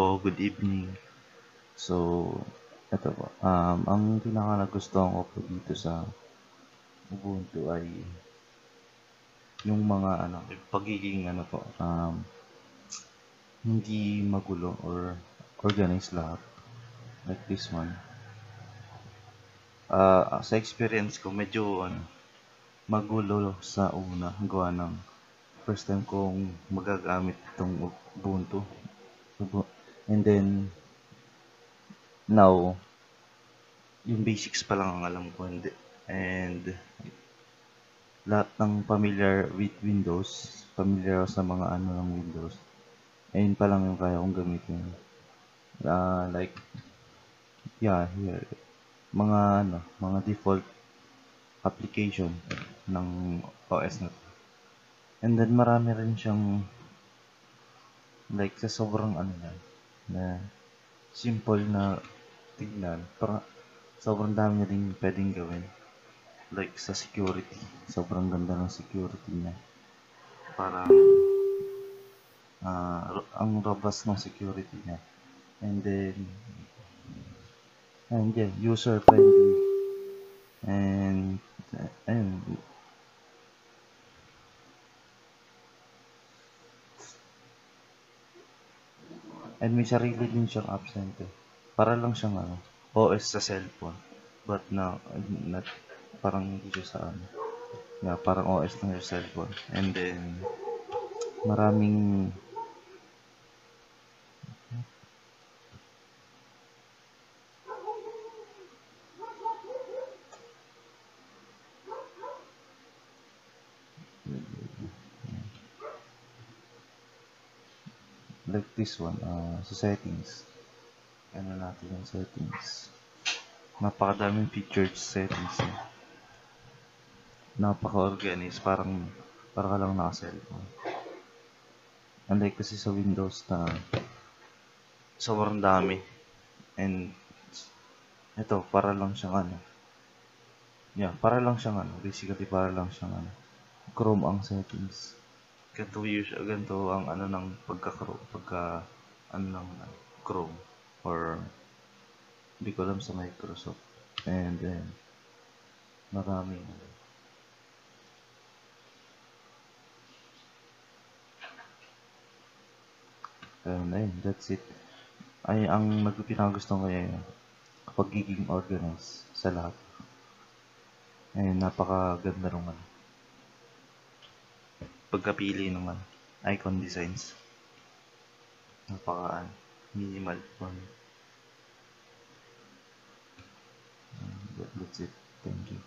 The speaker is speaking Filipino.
po, good evening. So, eto po, ang pinaka-nagustuhan ko po dito sa Ubuntu ay yung mga yung pagiging po, hindi magulo or organized lahat. Like this one. Sa experience ko, medyo magulo sa una. Gawa ng first time kong magagamit itong Ubuntu. And then, now, yung basics pa lang ang alam ko. And lahat ng familiar with Windows, familiar sa mga ng Windows, ayun pa lang yung kaya kong gamitin. Like, yeah, here, mga default application ng OS na to. And then marami rin siyang, like, sa sobrang na simple na tignan, sobrang dami niya rin pwedeng gawin. Like sa security, sobrang ganda ng security niya. Parang ang robust ng security niya. And then, yeah, user friendly. And, ayun. And may sarili din siyang apps nito. Para lang siyang OS sa cellphone. But not, parang hindi siya sa yeah, parang OS lang sa cellphone. And then, maraming like this one, sa settings. Ano natin yung settings. Napakadaming featured settings. Napaka-organized, para ka lang naka-cellphone. Unlike kasi sa Windows na sobrang dami. And ito, para lang siyang yeah, para lang siyang basically para lang siyang Chrome ang settings. Ganito ang ng ng Chrome or hindi ko alam sa Microsoft. And then maraming ayun, that's it. Ay, ang pinakagusto ko ay pagiging organized sa lahat. Ayun, napakaganda naman. Pagkapili ng icon designs. Napaka minimal font. That's it. Thank you.